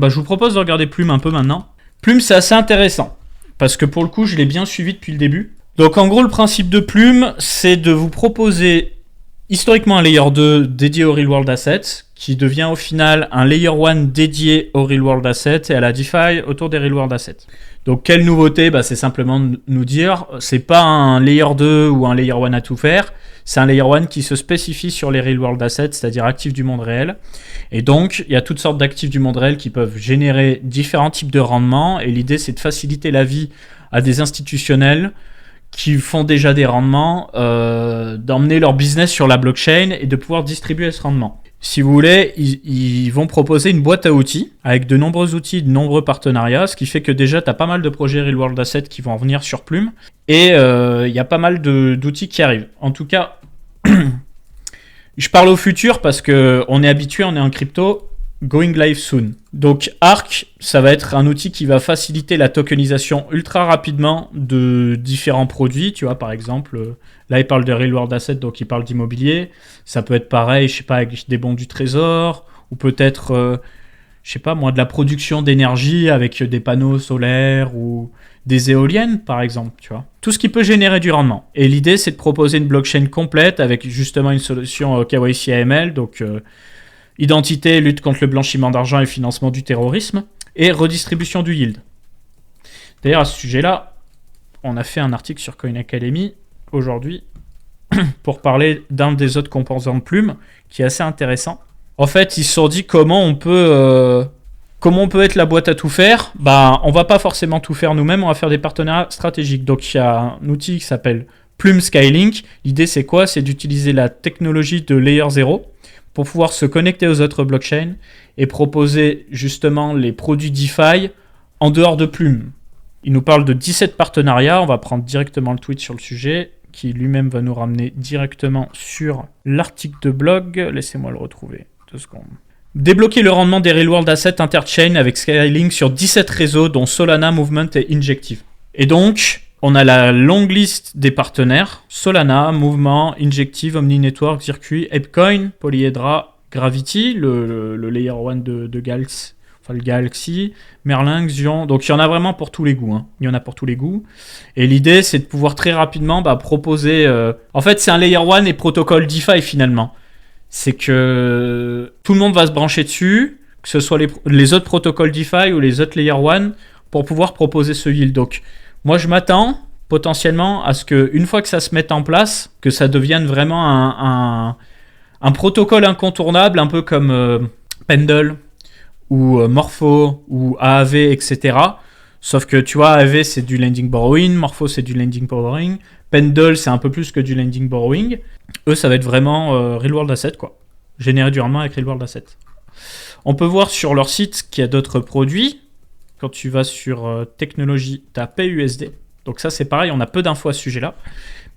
je vous propose de regarder Plume un peu maintenant. Plume, c'est assez intéressant, parce que pour le coup, je l'ai bien suivi depuis le début. Donc en gros, le principe de Plume, c'est de vous proposer historiquement un Layer 2 dédié au Real World Assets, qui devient au final un Layer 1 dédié au Real World Assets et à la DeFi autour des Real World Assets. Donc quelle nouveauté ? C'est simplement de nous dire, c'est pas un Layer 2 ou un Layer 1 à tout faire, c'est un Layer 1 qui se spécifie sur les Real World Assets, c'est-à-dire actifs du monde réel. Et donc, il y a toutes sortes d'actifs du monde réel qui peuvent générer différents types de rendements, et l'idée c'est de faciliter la vie à des institutionnels qui font déjà des rendements, d'emmener leur business sur la blockchain et de pouvoir distribuer ce rendement. Si vous voulez, ils vont proposer une boîte à outils avec de nombreux outils, de nombreux partenariats, ce qui fait que déjà, tu as pas mal de projets Real World Assets qui vont en venir sur Plume, et il y a pas mal d'outils qui arrivent. En tout cas, je parle au futur parce qu'on est habitué, on est en crypto, going live soon. Donc Arc, ça va être un outil qui va faciliter la tokenisation ultra rapidement de différents produits. Tu vois, par exemple, là il parle de Real World Assets, donc il parle d'immobilier. Ça peut être pareil, je sais pas, avec des bons du trésor, ou peut-être, je sais pas moi, de la production d'énergie avec des panneaux solaires ou des éoliennes, par exemple, tu vois. Tout ce qui peut générer du rendement. Et l'idée, c'est de proposer une blockchain complète avec justement une solution KYC AML, donc identité, lutte contre le blanchiment d'argent et financement du terrorisme, et redistribution du yield. D'ailleurs, à ce sujet-là, on a fait un article sur Coin Academy aujourd'hui pour parler d'un des autres composants de Plume, qui est assez intéressant. En fait, ils se sont dit comment on peut être la boîte à tout faire. On va pas forcément tout faire nous-mêmes, on va faire des partenariats stratégiques. Donc, il y a un outil qui s'appelle Plume Skylink. L'idée, c'est quoi ? C'est d'utiliser la technologie de Layer 0 pour pouvoir se connecter aux autres blockchains et proposer justement les produits DeFi en dehors de Plume. Il nous parle de 17 partenariats, on va prendre directement le tweet sur le sujet, qui lui-même va nous ramener directement sur l'article de blog. Laissez-moi le retrouver, 2 secondes. Débloquer le rendement des Real World Assets Interchain avec Skylink sur 17 réseaux, dont Solana, Movement et Injective. Et donc, on a la longue liste des partenaires: Solana, Movement, Injective, Omni Network, Circuit, ApeCoin, Polyhedra, Gravity, le Layer 1 de Galaxy, enfin le Galaxy, Merlin, Xion. Donc il y en a vraiment pour tous les goûts. Il y en a pour tous les goûts. Et l'idée, c'est de pouvoir très rapidement proposer... En fait, c'est un Layer 1 et protocole DeFi finalement. C'est que tout le monde va se brancher dessus, que ce soit les autres protocoles DeFi ou les autres Layer 1, pour pouvoir proposer ce yield. Donc, moi, je m'attends potentiellement à ce qu'une fois que ça se mette en place, que ça devienne vraiment un protocole incontournable, un peu comme Pendle ou Morpho ou AAV, etc. Sauf que, tu vois, AAV, c'est du lending borrowing, Morpho, c'est du lending borrowing, Pendle, c'est un peu plus que du lending borrowing. Eux, ça va être vraiment Real World Asset, quoi. Générer du rendement avec Real World Asset. On peut voir sur leur site qu'il y a d'autres produits. Quand tu vas sur technologie, tu as PayUSD. Donc ça, c'est pareil, on a peu d'infos à ce sujet-là.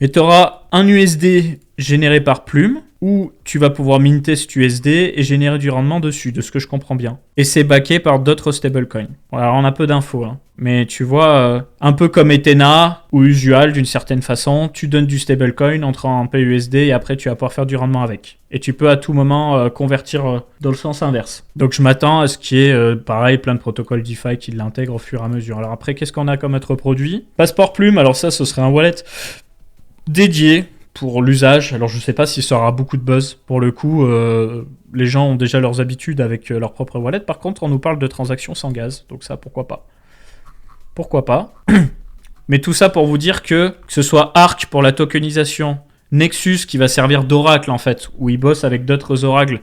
Mais tu auras un USD généré par Plume, où tu vas pouvoir minter cet USD et générer du rendement dessus, de ce que je comprends bien. Et c'est backé par d'autres stablecoins. Alors, on a peu d'infos, mais tu vois, un peu comme Ethena ou Usual, d'une certaine façon, tu donnes du stablecoin, entrant en PUSD, et après, tu vas pouvoir faire du rendement avec. Et tu peux à tout moment convertir dans le sens inverse. Donc, je m'attends à ce qu'il y ait, pareil, plein de protocoles DeFi qui l'intègrent au fur et à mesure. Alors après, qu'est-ce qu'on a comme autre produit ? Passeport Plume, alors ça, ce serait un wallet dédié pour l'usage. Alors je sais pas si ça aura beaucoup de buzz. Pour le coup, les gens ont déjà leurs habitudes avec leur propre wallet. Par contre, on nous parle de transactions sans gaz. Donc ça, pourquoi pas. Pourquoi pas. Mais tout ça pour vous dire que ce soit Arc pour la tokenisation, Nexus qui va servir d'oracle en fait, où ils bossent avec d'autres oracles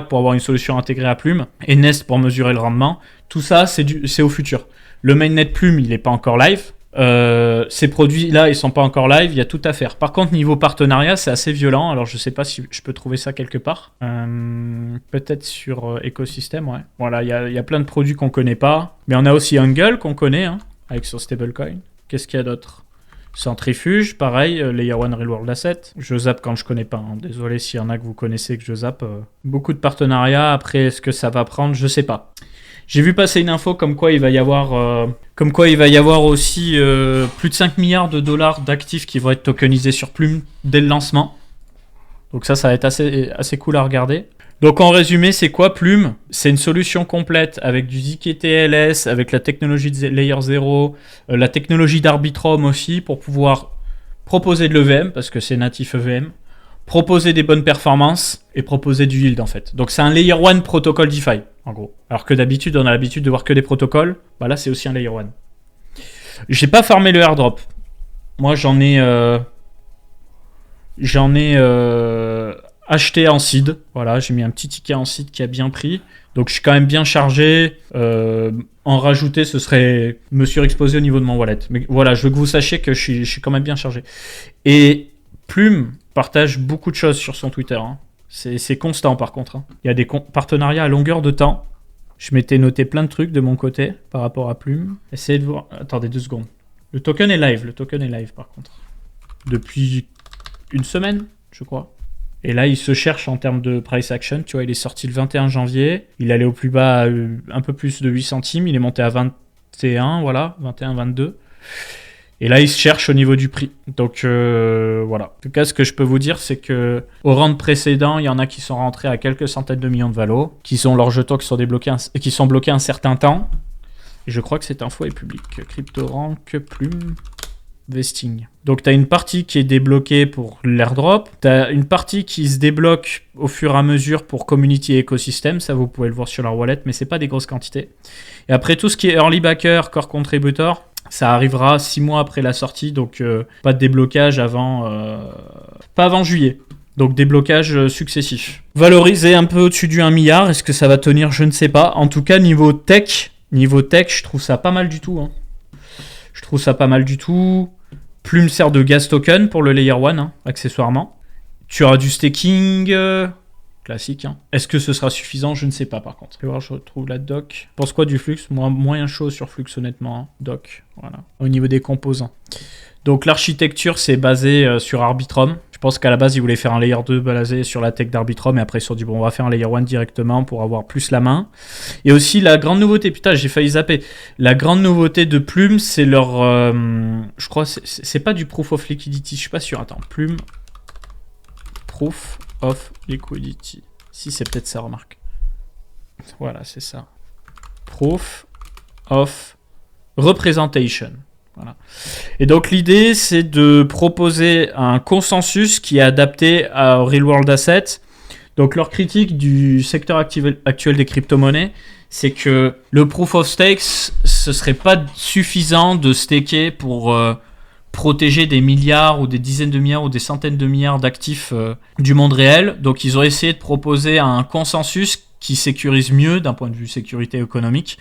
pour avoir une solution intégrée à Plume, et Nest pour mesurer le rendement. Tout ça, c'est au futur. Le mainnet Plume, il n'est pas encore live. Ces produits-là, ils sont pas encore live, il y a tout à faire. Par contre, niveau partenariat, c'est assez violent. Alors, je sais pas si je peux trouver ça quelque part. Peut-être sur écosystème, ouais. Voilà, il y a plein de produits qu'on connaît pas. Mais on a aussi Angle qu'on connaît, avec son stablecoin. Qu'est-ce qu'il y a d'autre ? Centrifuge, pareil, Layer 1 Real World Asset. Je zappe quand je connais pas. Désolé s'il y en a que vous connaissez que je zappe. Beaucoup de partenariats. Après, est-ce que ça va prendre ? Je sais pas. J'ai vu passer une info comme quoi il va y avoir aussi plus de 5 milliards de dollars d'actifs qui vont être tokenisés sur Plume dès le lancement. Donc ça va être assez cool à regarder. Donc en résumé, c'est quoi Plume? C'est une solution complète avec du ZKTLS, avec la technologie de Layer 0, la technologie d'Arbitrum aussi pour pouvoir proposer de l'EVM, parce que c'est natif EVM, proposer des bonnes performances et proposer du yield en fait. Donc c'est un Layer 1 protocole DeFi en gros. Alors que d'habitude on a l'habitude de voir que des protocoles, bah là c'est aussi un Layer 1. J'ai pas farmé le airdrop. Moi j'en ai acheté en seed. Voilà, j'ai mis un petit ticket en seed qui a bien pris. Donc je suis quand même bien chargé. En rajouter, ce serait me surexposer au niveau de mon wallet. Mais voilà, je veux que vous sachiez que je suis quand même bien chargé. Et Plume partage beaucoup de choses sur son Twitter. Hein. C'est constant par contre. Hein. Il y a des partenariats à longueur de temps. Je m'étais noté plein de trucs de mon côté par rapport à Plume. Essayez de voir. Attendez 2 secondes. Le token est live par contre. Depuis une semaine, je crois. Et là, il se cherche en termes de price action. Tu vois, il est sorti le 21 janvier. Il allait au plus bas un peu plus de 8 centimes. Il est monté à 21, voilà, 21, 22. Et là, il se cherche au niveau du prix. Donc, voilà. En tout cas, ce que je peux vous dire, c'est que au round précédent, il y en a qui sont rentrés à quelques centaines de millions de valos, qui sont leurs jetons qui sont débloqués, qui sont bloqués un certain temps. Et je crois que cette info est publique. CryptoRank, Plume, vesting. Donc, tu as une partie qui est débloquée pour l'airdrop. Tu as une partie qui se débloque au fur et à mesure pour community et écosystème. Ça, vous pouvez le voir sur leur wallet, mais c'est pas des grosses quantités. Et après, tout ce qui est early backer, core contributor, ça arrivera 6 mois après la sortie, donc pas de déblocage pas avant juillet. Donc déblocage successif. Valorisé un peu au-dessus du 1 milliard, est-ce que ça va tenir? Je ne sais pas. En tout cas, niveau tech, je trouve ça pas mal du tout. Hein. Je trouve ça pas mal du tout. Plume sert de gas token pour le Layer 1, hein, accessoirement. Tu auras du staking... classique. Hein. Est-ce que ce sera suffisant? Je ne sais pas par contre. Je vais voir, je retrouve la doc. Pense quoi du Flux? Moi, moyen chaud sur Flux honnêtement. Hein. Doc, voilà. Au niveau des composants. Donc l'architecture, c'est basé sur Arbitrum. Je pense qu'à la base, ils voulaient faire un Layer 2 basé sur la tech d'Arbitrum. Et après, ils se sont dit, bon, on va faire un Layer 1 directement pour avoir plus la main. Et aussi, la grande nouveauté, putain, j'ai failli zapper. La grande nouveauté de Plume, c'est leur... je crois, c'est pas du Proof of Liquidity. Je suis pas sûr. Attends, Plume... Proof of Liquidity. Si, c'est peut-être ça, remarque. Voilà, c'est ça. Proof of Representation. Voilà. Et donc, l'idée, c'est de proposer un consensus qui est adapté à Real World Assets. Donc, leur critique du secteur actuel des crypto-monnaies, c'est que le Proof of Stakes, ce serait pas suffisant de staker pour... protéger des milliards ou des dizaines de milliards ou des centaines de milliards d'actifs du monde réel. Donc ils ont essayé de proposer un consensus qui sécurise mieux d'un point de vue sécurité économique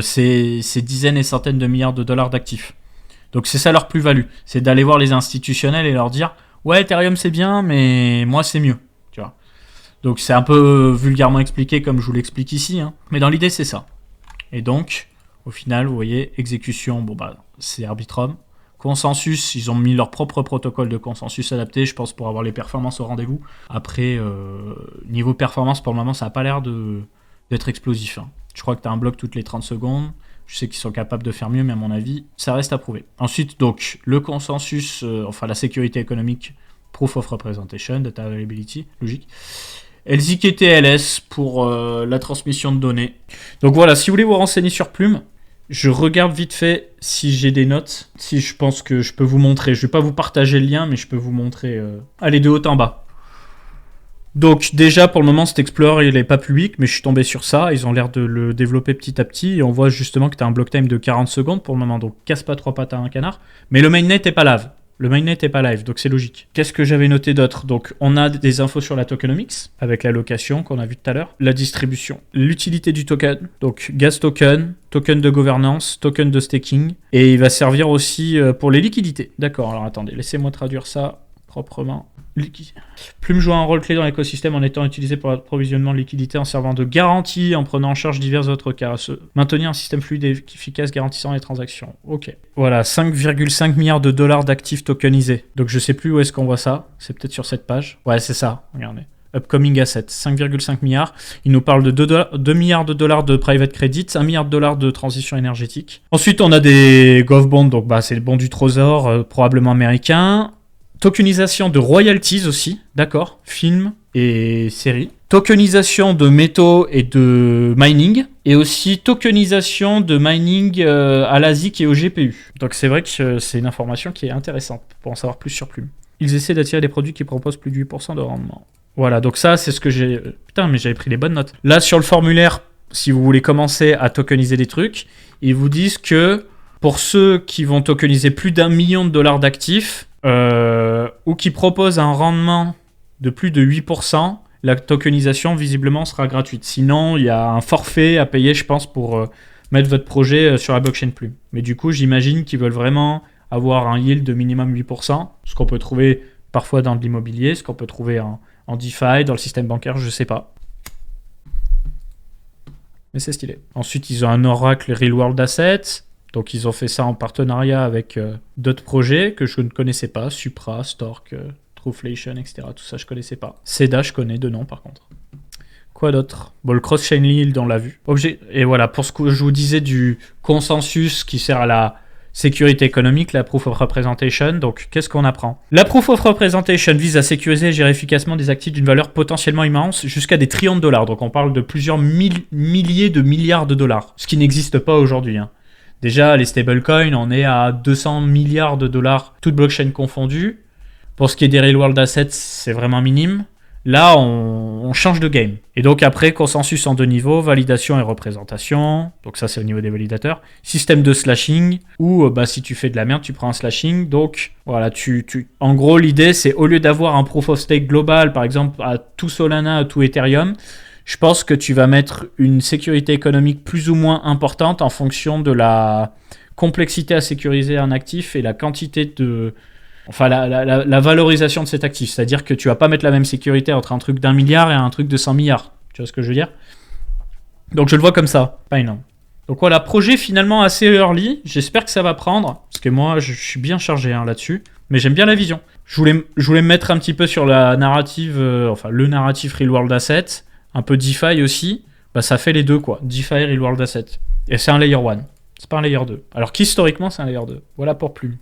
ces dizaines et centaines de milliards de dollars d'actifs. Donc c'est ça leur plus-value, c'est d'aller voir les institutionnels et leur dire ouais, Ethereum c'est bien mais moi c'est mieux, tu vois. Donc c'est un peu vulgairement expliqué comme je vous l'explique ici, hein. Mais dans l'idée c'est ça. Et donc au final vous voyez exécution, bon bah c'est Arbitrum. Consensus, ils ont mis leur propre protocole de consensus adapté, je pense, pour avoir les performances au rendez-vous. Après, niveau performance, pour le moment, ça n'a pas l'air d'être explosif. Hein. Je crois que tu as un bloc toutes les 30 secondes. Je sais qu'ils sont capables de faire mieux, mais à mon avis, ça reste à prouver. Ensuite, donc, le consensus, enfin la sécurité économique, Proof of Representation, Data Availability, logique. LZKTLS pour la transmission de données. Donc voilà, si vous voulez vous renseigner sur Plume, je regarde vite fait si j'ai des notes, si je pense que je peux vous montrer. Je ne vais pas vous partager le lien, mais je peux vous montrer. Allez, de haut en bas. Donc déjà, pour le moment, cet Explorer, il n'est pas public, mais je suis tombé sur ça. Ils ont l'air de le développer petit à petit. Et on voit justement que tu as un block time de 40 secondes pour le moment. Donc casse pas 3 pattes à un canard. Mais le mainnet n'est pas live. Le mainnet n'est pas live, donc c'est logique. Qu'est-ce que j'avais noté d'autre? Donc, on a des infos sur la tokenomics, avec la location qu'on a vu tout à l'heure, la distribution, l'utilité du token, donc gas token, token de gouvernance, token de staking, et il va servir aussi pour les liquidités. D'accord, alors attendez, laissez-moi traduire ça proprement. Plume joue un rôle clé dans l'écosystème en étant utilisé pour l'approvisionnement de liquidités en servant de garantie, en prenant en charge divers autres cas. Maintenir un système fluide et efficace garantissant les transactions. Ok. Voilà, 5,5 milliards de dollars d'actifs tokenisés. Donc je sais plus où est-ce qu'on voit ça. C'est peut-être sur cette page. Ouais, c'est ça. Regardez. Upcoming Assets, 5,5 milliards. Il nous parle de 2 milliards de dollars de private credit, 1 milliard de dollars de transition énergétique. Ensuite, on a des gov bonds, donc bah, c'est le bond du trésor, probablement américain. Tokenisation de royalties aussi, d'accord. Film, et série. Tokenisation de métaux et de mining. Et aussi tokenisation de mining à l'ASIC et au GPU. Donc c'est vrai que c'est une information qui est intéressante pour en savoir plus sur Plume. Ils essaient d'attirer des produits qui proposent plus de 8% de rendement. Voilà, donc ça c'est ce que j'ai... Putain, mais j'avais pris les bonnes notes. Là sur le formulaire, si vous voulez commencer à tokeniser des trucs, ils vous disent que pour ceux qui vont tokeniser plus d'1 million de dollars d'actifs, ou qui proposent un rendement de plus de 8%, la tokenisation visiblement sera gratuite. Sinon, il y a un forfait à payer, je pense, pour mettre votre projet sur la blockchain Plume. Mais du coup, j'imagine qu'ils veulent vraiment avoir un yield de minimum 8%, ce qu'on peut trouver parfois dans de l'immobilier, ce qu'on peut trouver en DeFi, dans le système bancaire, je sais pas. Mais c'est stylé. Ensuite, ils ont un oracle Real World Assets. Donc, ils ont fait ça en partenariat avec d'autres projets que je ne connaissais pas. Supra, Stork, Trueflation, etc. Tout ça, je connaissais pas. Seda, je connais de nom, par contre. Quoi d'autre? Bon, le cross-chain yield, on l'a vu. Et voilà, pour ce que je vous disais du consensus qui sert à la sécurité économique, la Proof of Representation. Donc, qu'est-ce qu'on apprend? La Proof of Representation vise à sécuriser et gérer efficacement des actifs d'une valeur potentiellement immense jusqu'à des trillions de dollars. Donc, on parle de plusieurs milliers de milliards de dollars. Ce qui n'existe pas aujourd'hui, hein. Déjà, les stablecoins, on est à 200 milliards de dollars, toutes blockchains confondues. Pour ce qui est des real world assets, c'est vraiment minime. Là, on change de game. Et donc après, consensus en 2 niveaux, validation et représentation. Donc ça, c'est au niveau des validateurs. Système de slashing, où si tu fais de la merde, tu prends un slashing. Donc voilà, en gros, l'idée, c'est au lieu d'avoir un proof of stake global, par exemple, à tout Solana, à tout Ethereum, je pense que tu vas mettre une sécurité économique plus ou moins importante en fonction de la complexité à sécuriser un actif et la quantité de... Enfin, la valorisation de cet actif. C'est-à-dire que tu vas pas mettre la même sécurité entre un truc d'1 milliard et un truc de 100 milliards. Tu vois ce que je veux dire? Donc je le vois comme ça, pas énorme. Donc voilà, projet finalement assez early. J'espère que ça va prendre, parce que moi je suis bien chargé là-dessus. Mais j'aime bien la vision. Je voulais me mettre un petit peu sur la narrative, le narratif Real World Asset, un peu DeFi aussi. Ça fait les deux quoi, DeFi et Real World Asset. Et c'est un layer 1, c'est pas un layer 2. Alors qu'historiquement c'est un layer 2. Voilà pour Plume.